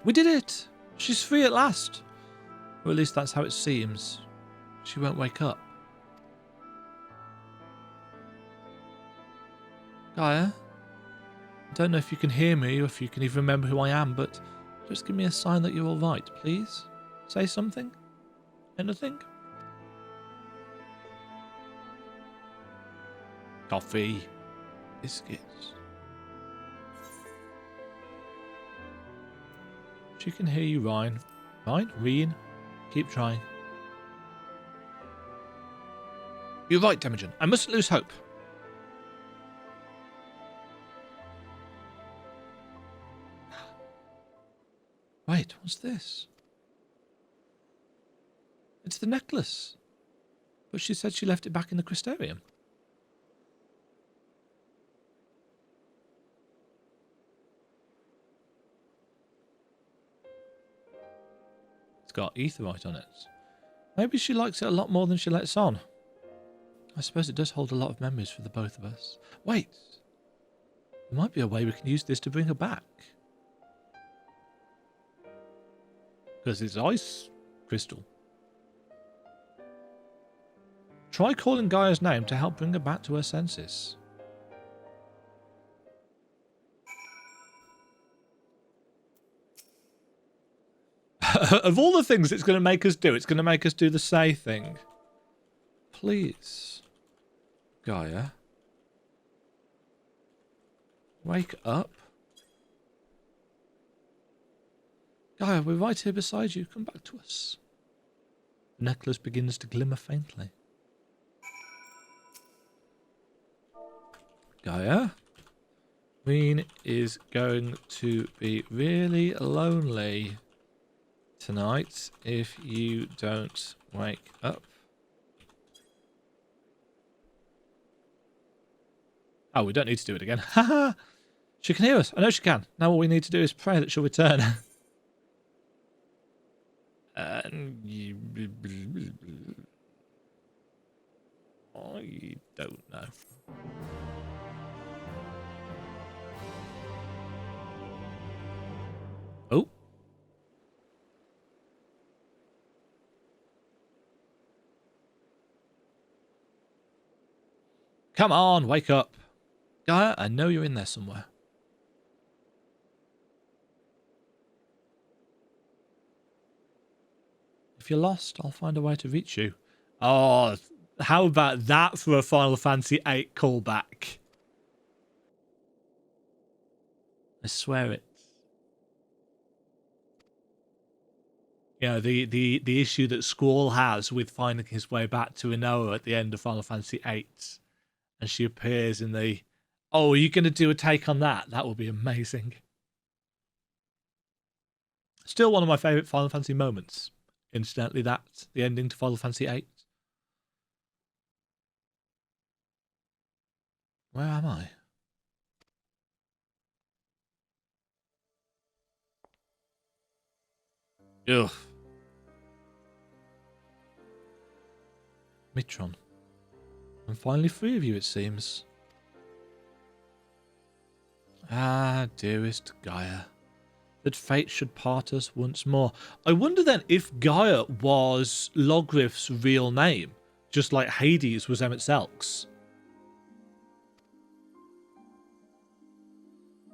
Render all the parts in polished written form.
We did it! She's free at last. Or at least that's how it seems. She won't wake up. Gaia? I don't know if you can hear me or if you can even remember who I am, but just give me a sign that you're alright, please. Say something? Anything? Coffee. Biscuits. She can hear you, Ryan. Ryan? Reen? Keep trying. You're right, Demagen. I mustn't lose hope. Wait, what's this? It's the necklace. But she said she left it back in the Crystarium. It's got aetherite on it. Maybe she likes it a lot more than she lets on. I suppose it does hold a lot of memories for the both of us. Wait. There might be a way we can use this to bring her back. Because it's ice crystal. Try calling Gaia's name to help bring her back to her senses. Of all the things it's going to make us do, it's going to make us do the say thing. Please, Gaia. Wake up. Gaia, we're right here beside you. Come back to us. The necklace begins to glimmer faintly. Gaia, Reen is going to be really lonely tonight if you don't wake up. Oh, we don't need to do it again. Haha! She can hear us. I know she can. Now all we need to do is pray that she'll return. I don't know. Oh. Come on, wake up. Gaia, I know you're in there somewhere. If you're lost, I'll find a way to reach you. Oh, how about that for a Final Fantasy VIII callback? I swear it. You know, the issue that Squall has with finding his way back to Inoa at the end of Final Fantasy VIII. And she appears in the... Oh, are you going to do a take on that? That will be amazing. Still one of my favourite Final Fantasy moments. Incidentally, that's the ending to Final Fantasy VIII. Where am I? Ugh. Mitron. I'm finally free of you, it seems. Ah, dearest Gaia. That fate should part us once more. I wonder then if Gaia was Logriff's real name, just like Hades was Emmett Selk's.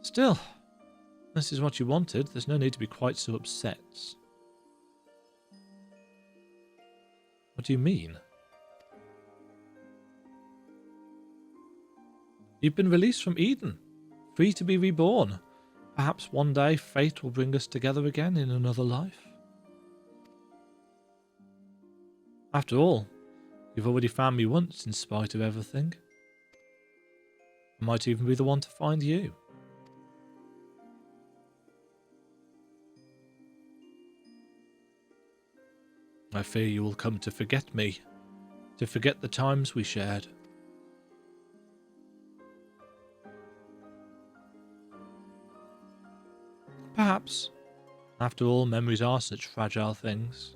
Still, if this is what you wanted, there's no need to be quite so upset. What do you mean? You've been released from Eden, free to be reborn. Perhaps one day fate will bring us together again in another life. After all, you've already found me once in spite of everything. I might even be the one to find you. I fear you will come to forget me, to forget the times we shared. Perhaps. After all, memories are such fragile things.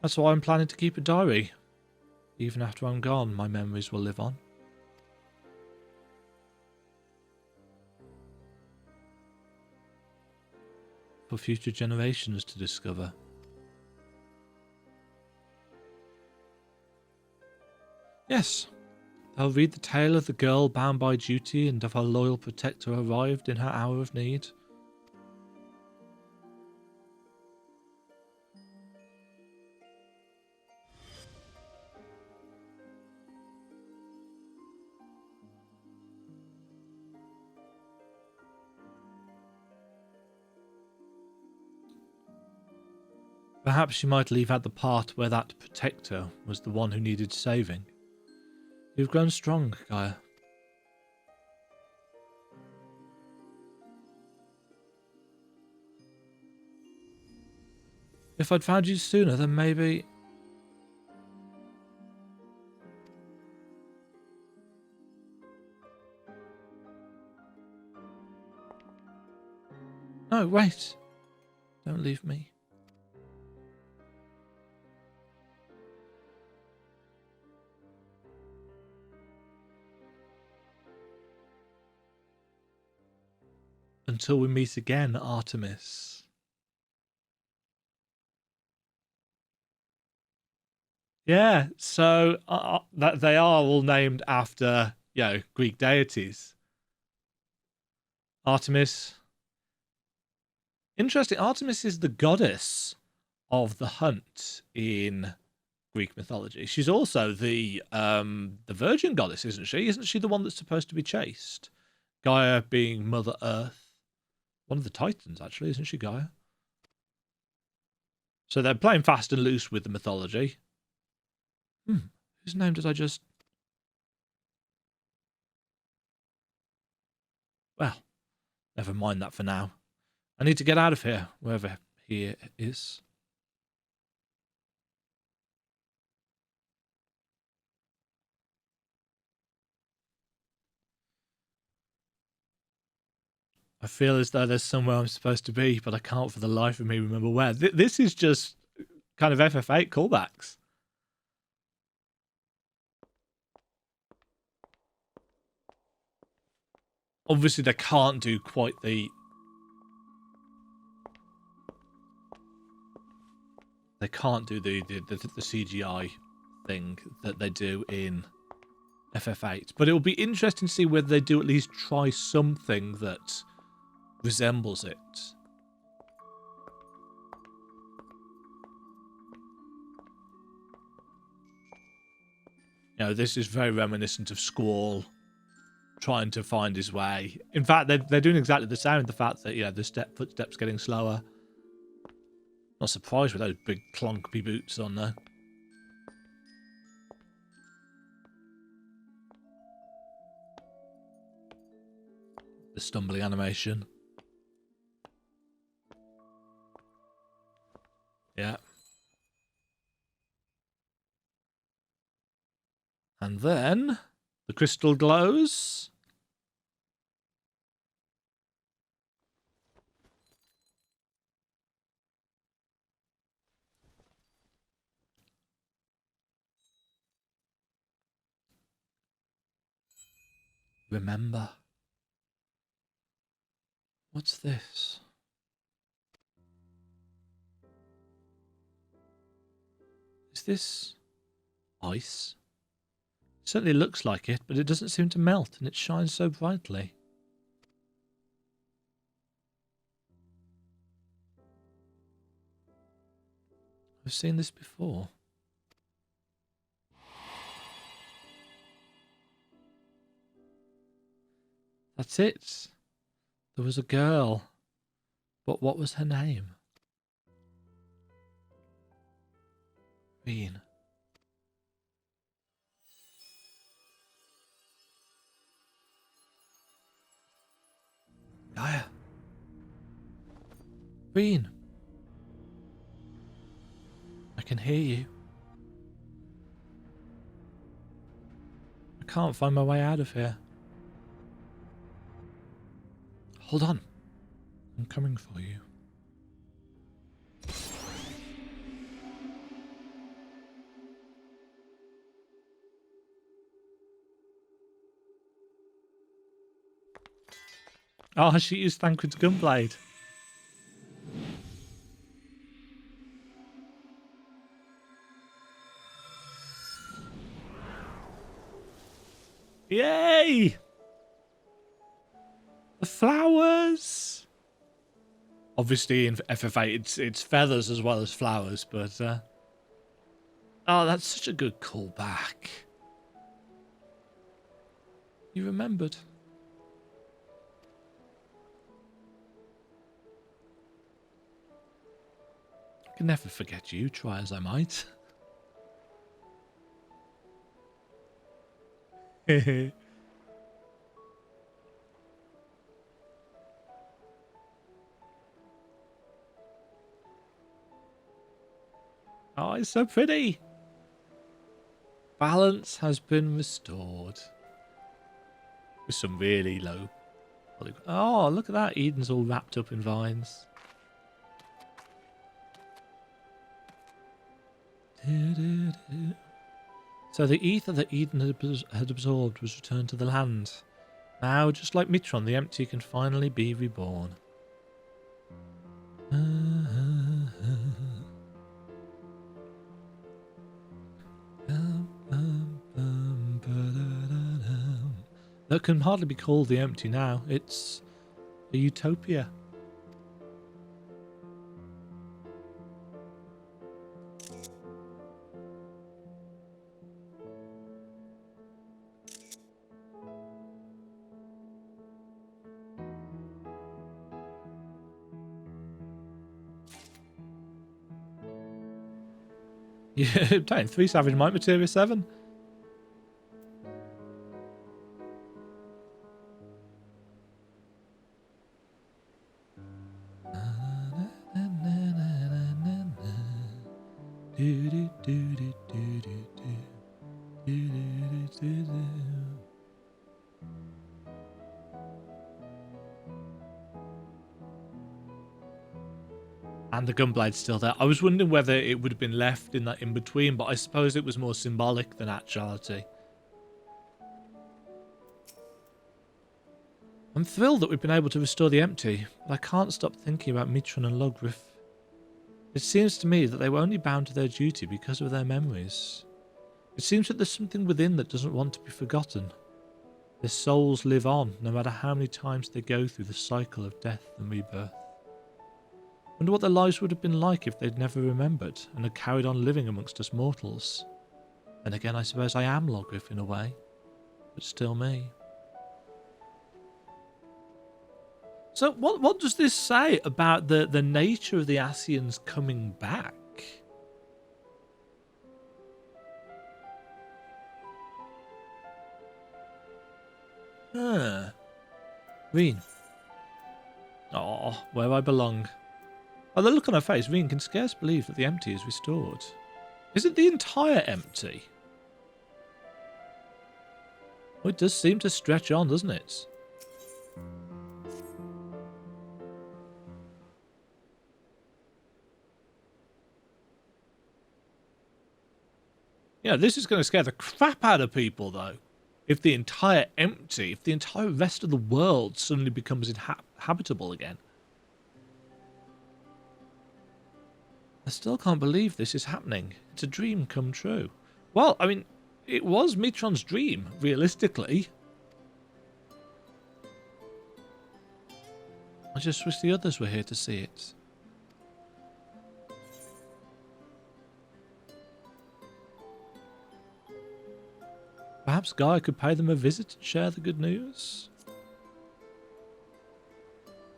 That's why I'm planning to keep a diary. Even after I'm gone, my memories will live on. For future generations to discover. Yes, they'll read the tale of the girl bound by duty and of her loyal protector arrived in her hour of need. Perhaps you might leave out the part where that protector was the one who needed saving. You've grown strong, Gaia. If I'd found you sooner, then maybe... No, wait. Don't leave me. Until we meet again, Artemis. Yeah, so that they are all named after, Greek deities. Artemis. Interesting. Artemis is the goddess of the hunt in Greek mythology. She's also the virgin goddess, isn't she? Isn't she the one that's supposed to be chaste? Gaia being Mother Earth. One of the Titans, actually, isn't she, Gaia? So they're playing fast and loose with the mythology. Whose name did I just... Well, never mind that for now. I need to get out of here, wherever he is. I feel as though there's somewhere I'm supposed to be, but I can't for the life of me remember where. This is just kind of FF8 callbacks. Obviously, they can't do quite the... They can't do the CGI thing that they do in FF8. But it will be interesting to see whether they do at least try something that resembles it. This is very reminiscent of Squall trying to find his way. In fact, they're doing exactly the same. The fact that the footsteps getting slower. Not surprised with those big clunky boots on there. The stumbling animation. Yeah. And then the crystal glows. Remember. What's this? Is this ice? It certainly looks like it, but it doesn't seem to melt, and it shines so brightly. I've seen this before. That's it. There was a girl. But what was her name? Reen. Gaia. Reen. I can hear you. I can't find my way out of here. Hold on. I'm coming for you. Oh, she used Thancred's gunblade. Yay! The flowers! Obviously in FF8 it's feathers as well as flowers, but oh, that's such a good callback. You remembered. I can never forget you, try as I might. Oh, it's so pretty. Balance has been restored. With some really low. Oh, look at that. Eden's all wrapped up in vines. So the ether that Eden had absorbed was returned to the land. Now, just like Mitron, the empty can finally be reborn. That can hardly be called the empty now. It's a utopia. Yeah, obtain 3 Savage Might Materia 7. And the gunblade's still there. I was wondering whether it would have been left in that in-between, but I suppose it was more symbolic than actuality. I'm thrilled that we've been able to restore the empty, but I can't stop thinking about Mitron and Logrif. It seems to me that they were only bound to their duty because of their memories. It seems that there's something within that doesn't want to be forgotten. Their souls live on, no matter how many times they go through the cycle of death and rebirth. Wonder what their lives would have been like if they'd never remembered and had carried on living amongst us mortals. And again, I suppose I am Logrif in a way, but still me. So what does this say about the nature of the Ascians coming back? Reen. Oh, where I belong. By the look on her face, Reen can scarce believe that the empty is restored. Is it the entire empty? Well, it does seem to stretch on, doesn't it? Yeah, this is going to scare the crap out of people, though. If the entire empty, if the entire rest of the world suddenly becomes habitable again. I still can't believe this is happening. It's a dream come true. Well, I mean, it was Mitron's dream, realistically. I just wish the others were here to see it. Perhaps Gaia could pay them a visit and share the good news?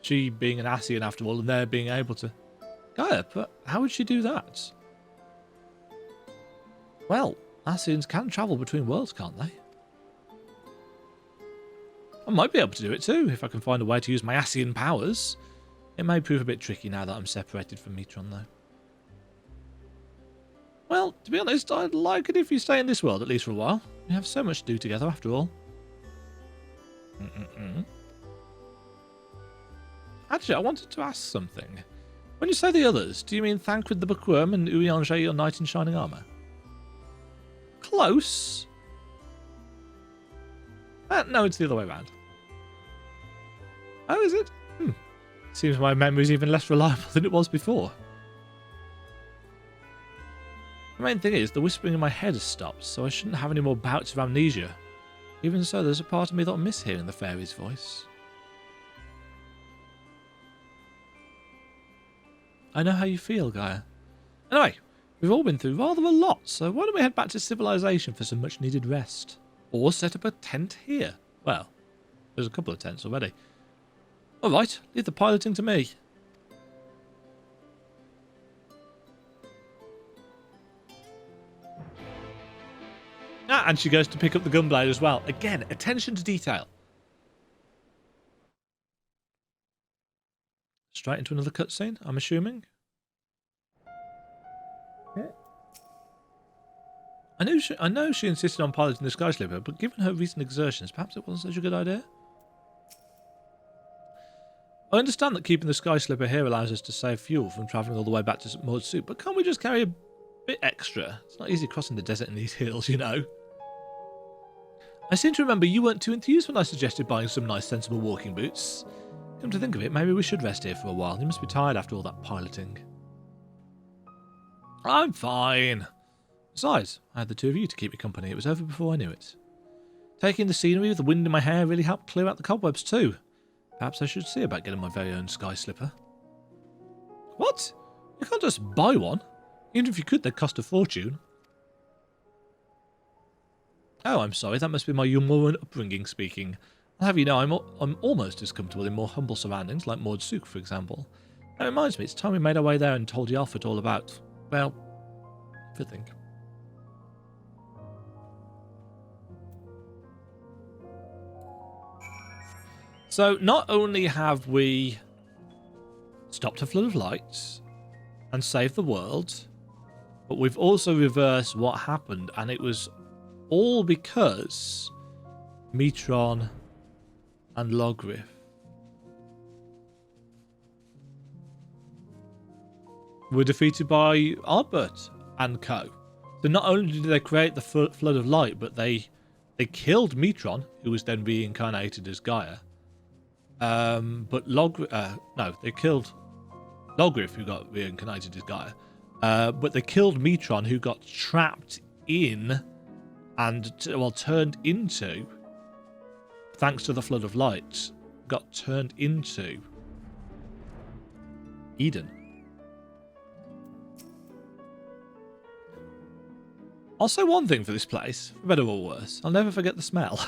She being an Ascian after all, and they're being able to... Gaia, but how would she do that? Well, Ascians can travel between worlds, can't they? I might be able to do it too, if I can find a way to use my Ascian powers. It may prove a bit tricky now that I'm separated from Mitron, though. Well, to be honest, I'd like it if you stay in this world, at least for a while. We have so much to do together, after all. Actually, I wanted to ask something. When you say the others, do you mean Thancred the Bookworm and Urianger, your knight in shining armour? Close. No, it's the other way around. Oh, is it? Seems my memory's even less reliable than it was before. The main thing is, the whispering in my head has stopped, so I shouldn't have any more bouts of amnesia. Even so, there's a part of me that'll miss hearing the fairy's voice. I know how you feel, Gaia. Anyway, we've all been through rather a lot, so why don't we head back to civilization for some much needed rest? Or set up a tent here. Well, there's a couple of tents already. Alright, leave the piloting to me. Ah, and she goes to pick up the gunblade as well. Again, attention to detail. Straight into another cutscene, I'm assuming. Yeah. I know she insisted on piloting the Sky Slipper, but given her recent exertions, perhaps it wasn't such a good idea. I understand that keeping the Sky Slipper here allows us to save fuel from travelling all the way back to St. Maud's Soup, but can't we just carry a bit extra? It's not easy crossing the desert in these hills, you know. I seem to remember you weren't too enthused when I suggested buying some nice sensible walking boots. Come to think of it, maybe we should rest here for a while. You must be tired after all that piloting. I'm fine. Besides, I had the two of you to keep me company. It was over before I knew it. Taking the scenery with the wind in my hair really helped clear out the cobwebs too. Perhaps I should see about getting my very own Sky Slipper. What? You can't just buy one. Even if you could, they'd cost a fortune. Oh, I'm sorry. That must be my Yomuran upbringing speaking. I'll have you know, I'm almost as comfortable in more humble surroundings, like Maud Sook, for example. That reminds me, it's time we made our way there and told Yarfit all about, well, everything. So, not only have we stopped a flood of light and saved the world, but we've also reversed what happened, and it was all because Metron and Logriff were defeated by Albert and co. So not only did they create the flood of light, but they killed Metron, who was then reincarnated as Gaia. But they killed Logriff, who got reincarnated as Gaia. But they killed Metron, who got trapped in and turned into, thanks to the flood of light, got turned into Eden. I'll say one thing for this place, for better or worse. I'll never forget the smell.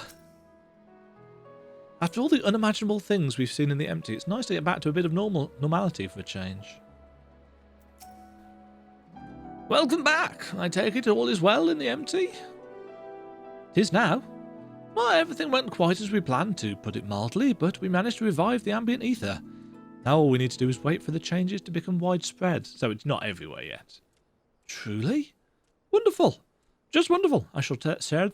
After all the unimaginable things we've seen in the empty, it's nice to get back to a bit of normality for a change. Welcome back. I take it all is well in the empty? It is now. Well, everything went quite as we planned, to put it mildly, but we managed to revive the ambient ether. Now all we need to do is wait for the changes to become widespread, so it's not everywhere yet. Truly? Wonderful. Just wonderful. I shall share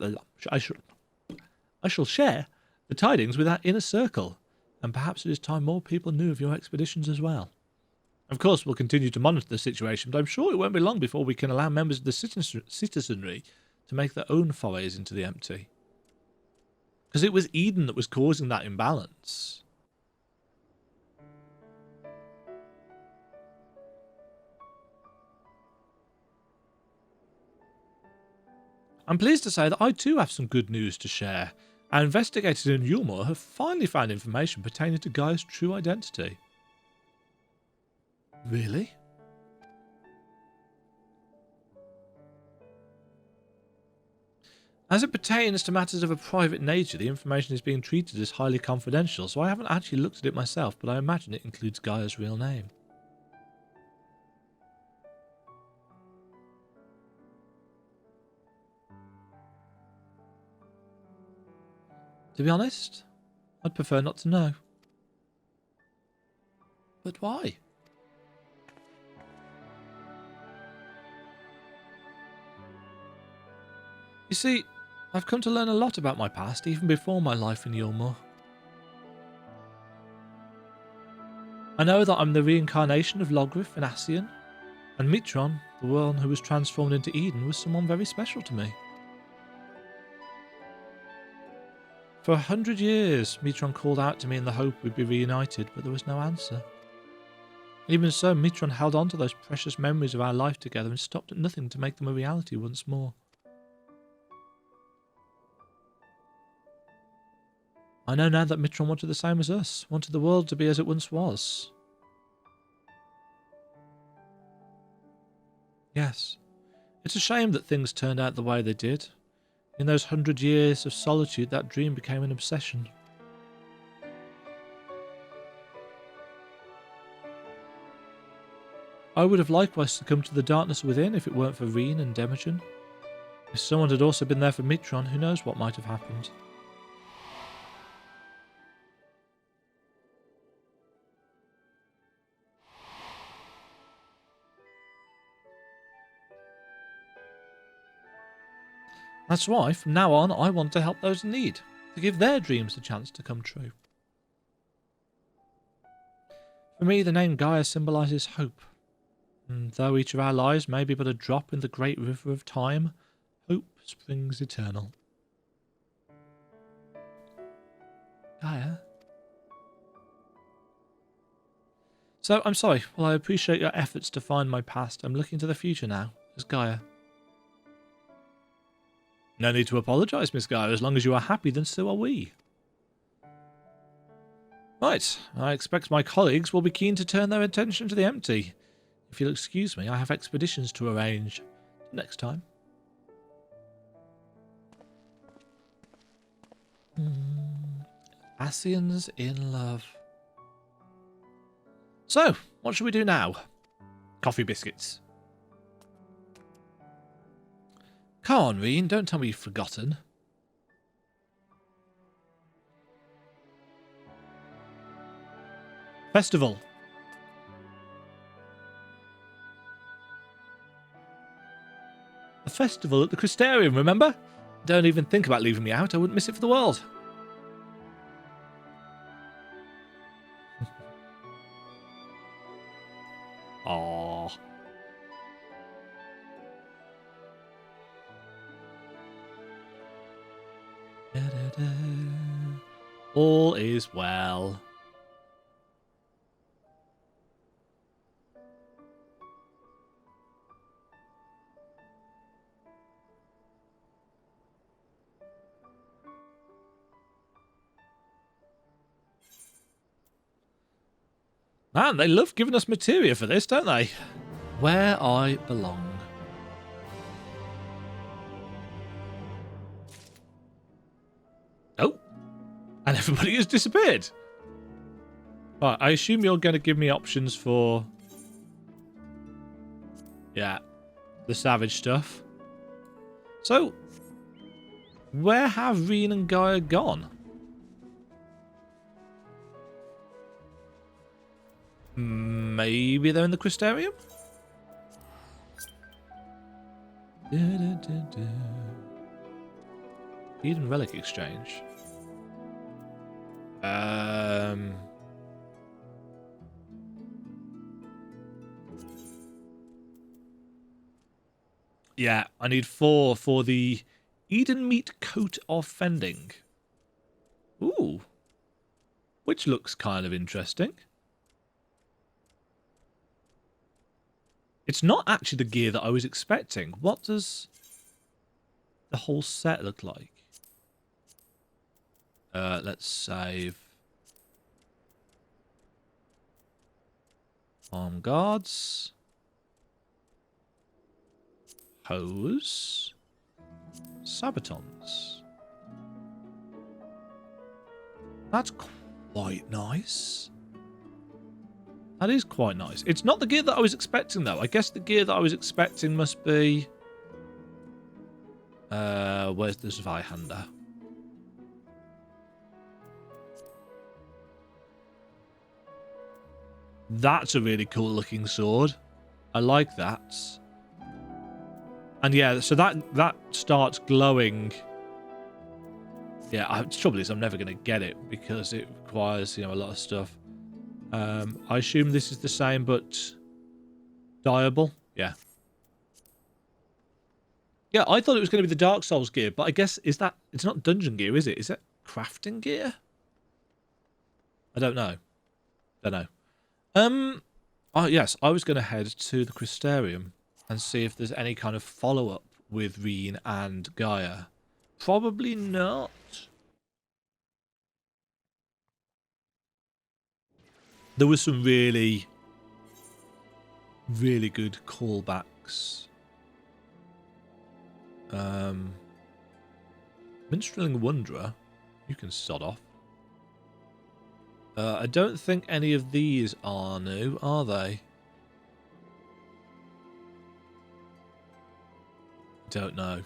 the tidings with our inner circle, and perhaps it is time more people knew of your expeditions as well. Of course, we'll continue to monitor the situation, but I'm sure it won't be long before we can allow members of the citizenry to make their own forays into the empty. Because it was Eden that was causing that imbalance. I'm pleased to say that I too have some good news to share. Our investigators in Yulmore have finally found information pertaining to Gaia's true identity. Really? As it pertains to matters of a private nature, the information is being treated as highly confidential, so I haven't actually looked at it myself, but I imagine it includes Gaia's real name. To be honest, I'd prefer not to know. But why? You see, I've come to learn a lot about my past, even before my life in Yulmore. I know that I'm the reincarnation of Logriff and Ascian, and Metron, the one who was transformed into Eden, was someone very special to me. For 100 years, Mitron called out to me in the hope we'd be reunited, but there was no answer. Even so, Mitron held on to those precious memories of our life together and stopped at nothing to make them a reality once more. I know now that Mitron wanted the same as us, wanted the world to be as it once was. Yes, it's a shame that things turned out the way they did. In those 100 years of solitude, that dream became an obsession. I would have likewise succumbed to the darkness within if it weren't for Reen and Demagen. If someone had also been there for Mitron, who knows what might have happened. That's why, from now on, I want to help those in need, to give their dreams a chance to come true. For me, the name Gaia symbolises hope. And though each of our lives may be but a drop in the great river of time, hope springs eternal. Gaia? So, I'm sorry. While I appreciate your efforts to find my past, I'm looking to the future now, as Gaia. No need to apologise, Miss Gaia. As long as you are happy, then so are we. Right. I expect my colleagues will be keen to turn their attention to the empty. If you'll excuse me, I have expeditions to arrange. Next time. Asians in love. So, what should we do now? Coffee biscuits. Come on, Reen, don't tell me you've forgotten. Festival. A festival at the Crystarium, remember? Don't even think about leaving me out, I wouldn't miss it for the world. Aww. All is well. Man, they love giving us materia for this, don't they? Where I belong. Oh. And everybody has disappeared. Right, I assume you're going to give me options for... yeah, the savage stuff. So, where have Reen and Gaia gone? Maybe they're in the Crystarium? Eden Relic Exchange. Yeah, I need 4 for the Eden Meat Coat of Fending. Ooh. Which looks kind of interesting. It's not actually the gear that I was expecting. What does the whole set look like? Let's save. Arm guards. Hose. Sabatons. That's quite nice. That is quite nice. It's not the gear that I was expecting, though. I guess the gear that I was expecting must be... where's the Zweihander? That's a really cool looking sword. I like that. And yeah, so that starts glowing. Yeah, the trouble is I'm never going to get it because it requires, a lot of stuff. I assume this is the same, but dyeable. Yeah. Yeah, I thought it was going to be the Dark Souls gear, but I guess it's not dungeon gear, is it? Is it? crafting gear? I don't know. Oh yes, I was going to head to the Crystarium and see if there's any kind of follow-up with Reen and Gaia. Probably not. There was some really, really good callbacks. Minstrelling Wanderer, you can sod off. I don't think any of these are new, are they? Don't know.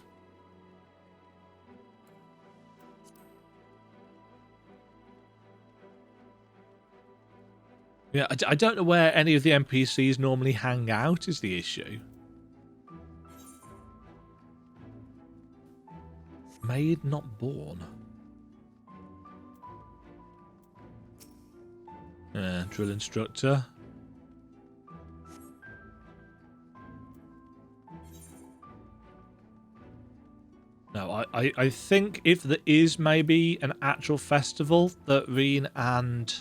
Yeah, I don't know where any of the NPCs normally hang out is the issue. Made not born. Drill instructor. No, I think if there is maybe an actual festival that Reen and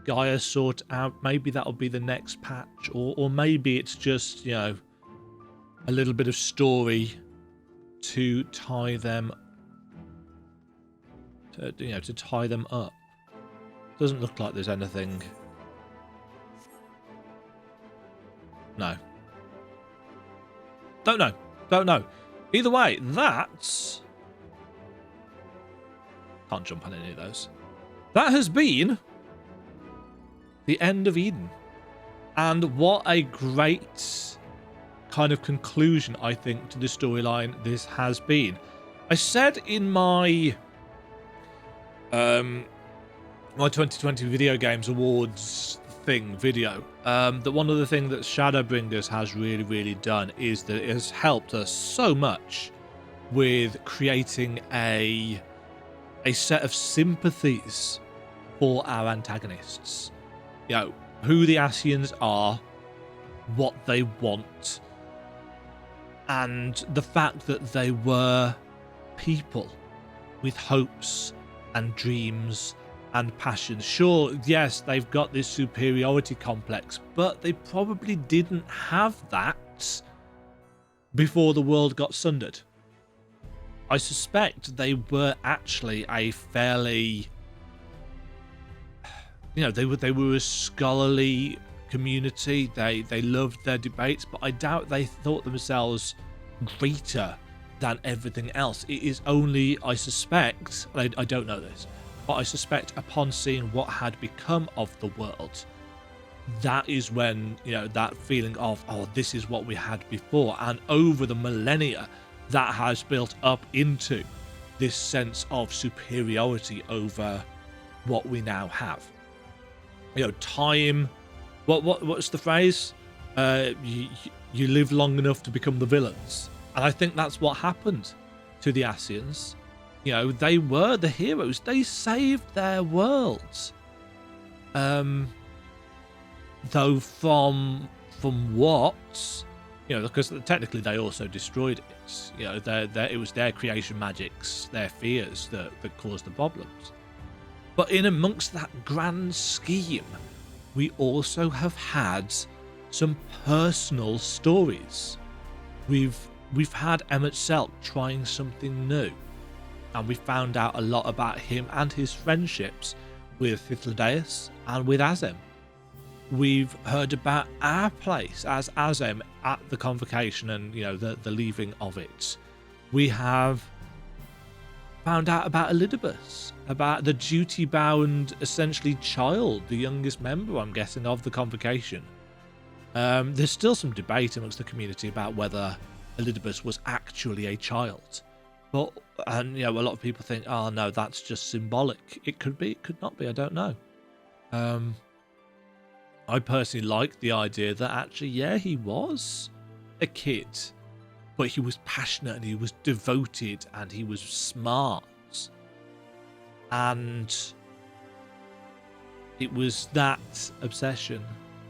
Gaia sort out, maybe that'll be the next patch, or maybe it's just, you know, a little bit of story to tie them, to tie them up. Doesn't look like there's anything. No. Don't know. Either way, that's... Can't jump on any of those. That has been the end of Eden. And what a great kind of conclusion, I think, to the storyline this has been. I said in my my 2020 Video Games Awards video that one of the things that Shadowbringers has really done is that it has helped us so much with creating a set of sympathies for our antagonists. You know, who the Ascians are, what they want, and the fact that they were people with hopes and dreams and passions. Sure, yes, they've got this superiority complex, but they probably didn't have that before the world got sundered. I suspect they were actually a fairly, they were a scholarly community. They loved their debates, but I doubt they thought themselves greater than everything else. It is only, I suspect, I don't know this, but I suspect upon seeing what had become of the world, that is when, that feeling of, oh, this is what we had before. And over the millennia, that has built up into this sense of superiority over what we now have. Time, what's the phrase? You live long enough to become the villains. And I think that's what happened to the Ascians. They were the heroes. They saved their worlds. Though from what, because technically they also destroyed it. It was their creation magics, their fears that caused the problems. But in amongst that grand scheme, we also have had some personal stories. We've had Emmett Selk trying something new. And we found out a lot about him and his friendships with Hythlodaeus and with Azem. We've heard about our place as Azem at the convocation and, the leaving of it. We have found out about Elidibus, about the duty-bound, essentially, child, the youngest member, I'm guessing, of the convocation. There's still some debate amongst the community about whether Elidibus was actually a child. And a lot of people think, oh no, that's just symbolic. It could be, it could not be, I don't know. I personally like the idea that actually, yeah, he was a kid, but he was passionate and he was devoted and he was smart. And it was that obsession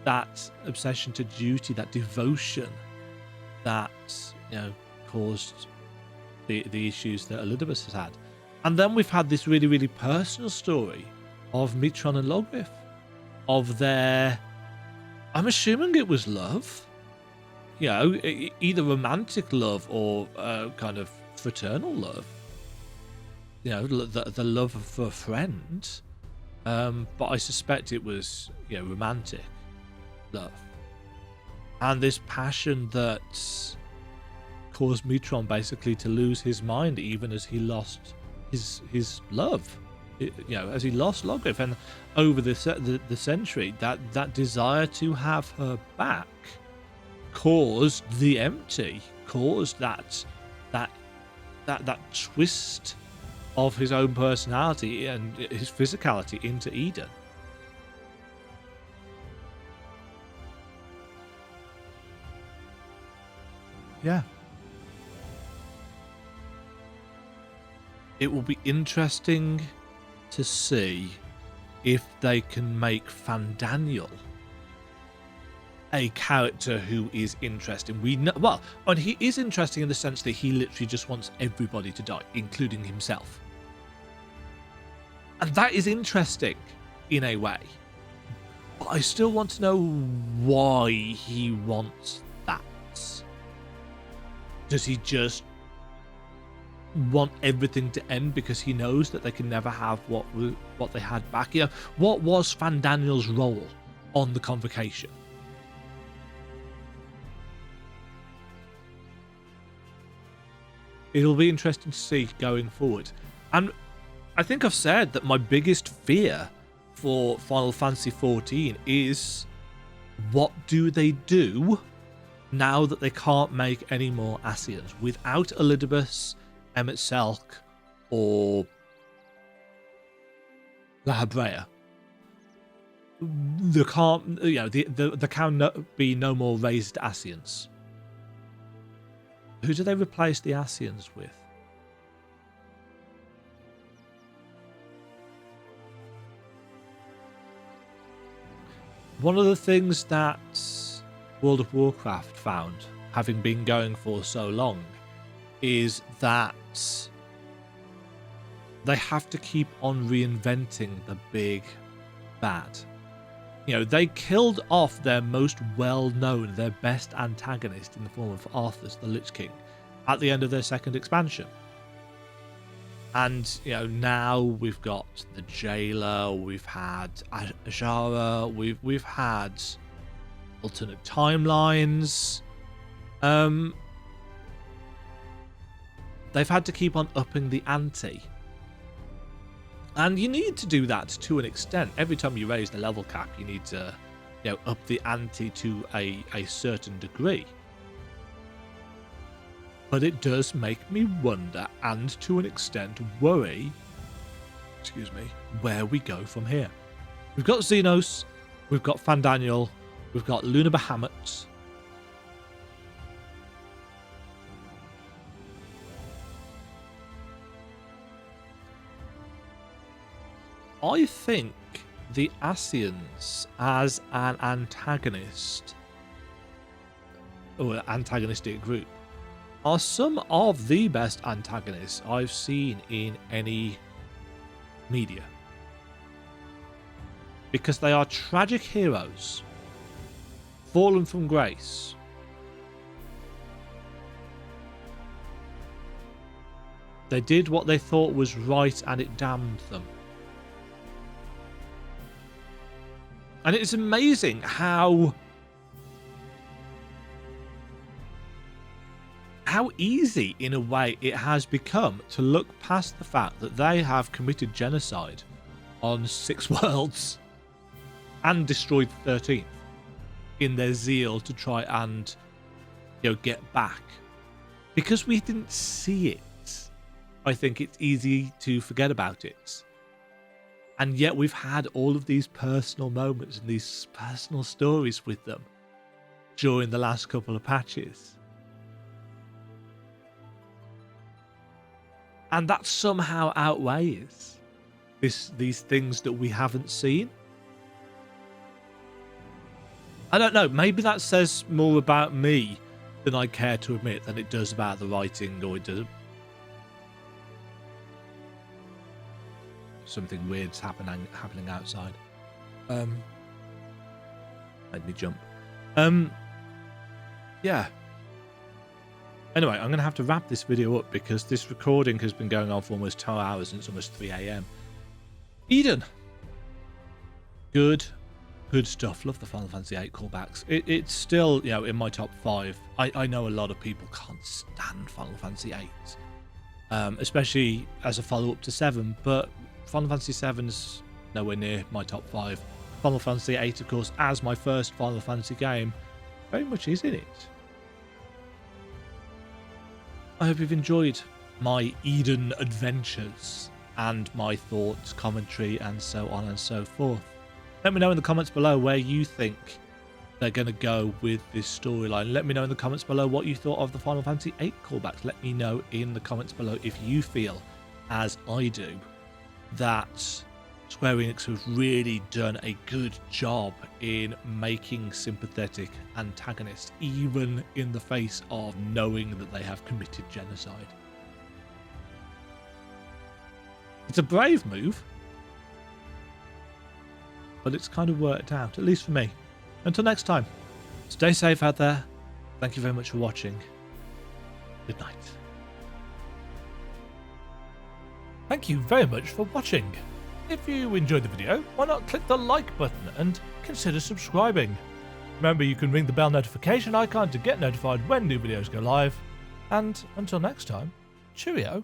to duty, that devotion that, caused the issues that Elidibus has had. And then we've had this really, really personal story of Mitron and Logriff, of their, I'm assuming it was love, you know, either romantic love or kind of fraternal love, you know, the love for a friend. But I suspect it was, you know, romantic love. And this passion that caused Mitron basically to lose his mind, even as he lost his love, you know, as he lost Logriff. And over the century, that desire to have her back caused the empty, caused that twist of his own personality and his physicality into Eden. Yeah. It will be interesting to see if they can make Fandaniel a character who is interesting. We know, well, and he is interesting in the sense that he literally just wants everybody to die, including himself. And that is interesting in a way. But I still want to know why he wants that. Does he just want everything to end because he knows that they can never have what they had back? You know, what was Fandaniel's role on the Convocation? It'll be interesting to see going forward. And I think I've said that my biggest fear for Final Fantasy XIV is, what do they do now that they can't make any more Ascians without Elidibus, Emmett Selk, or La Habrea? There can't, you know, there can be no more raised Ascians. Who do they replace the Ascians with? One of the things that World of Warcraft found, having been going for so long, is that they have to keep on reinventing the big bad. You know, they killed off their most well-known, their best antagonist in the form of Arthas, the Lich King, at the end of their second expansion. And, you know, now we've got the Jailer, we've had Ajara, we've had alternate timelines. They've had to keep on upping the ante. And you need to do that to an extent. Every time you raise the level cap, you need to, you know, up the ante to a certain degree. But it does make me wonder, and to an extent worry, excuse me, where we go from here. We've got Xenos, we've got Fandaniel, we've got Luna Bahamut. I think the Ascians as an antagonist, or antagonistic group, are some of the best antagonists I've seen in any media. Because they are tragic heroes, fallen from grace. They did what they thought was right and it damned them. And it's amazing how easy, in a way, it has become to look past the fact that they have committed genocide on 6 worlds and destroyed the 13th in their zeal to try and, you know, get back. Because we didn't see it, I think it's easy to forget about it. And yet we've had all of these personal moments and these personal stories with them during the last couple of patches. And that somehow outweighs these things that we haven't seen. I don't know, maybe that says more about me than I care to admit than it does about the writing, or it does. something weird's happening outside. Made me jump. Yeah. Anyway, I'm going to have to wrap this video up because this recording has been going on for almost 2 hours and it's almost 3 a.m. Eden. Good stuff. Love the Final Fantasy VIII callbacks. It's still, you know, in my top 5. I know a lot of people can't stand Final Fantasy VIII, especially as a follow-up to 7, but Final Fantasy VII's nowhere near my top 5. Final Fantasy VIII, of course, as my first Final Fantasy game, very much is in it. I hope you've enjoyed my Eden adventures and my thoughts, commentary, and so on and so forth. Let me know in the comments below where you think they're going to go with this storyline. Let me know in the comments below what you thought of the Final Fantasy VIII callbacks. Let me know in the comments below if you feel, as I do, that Square Enix have really done a good job in making sympathetic antagonists, even in the face of knowing that they have committed genocide. It's a brave move, but it's kind of worked out, at least for me. Until next time, stay safe out there. Thank you very much for watching. Good night. Thank you very much for watching. If you enjoyed the video, why not click the like button and consider subscribing. Remember, you can ring the bell notification icon to get notified when new videos go live. And until next time, cheerio.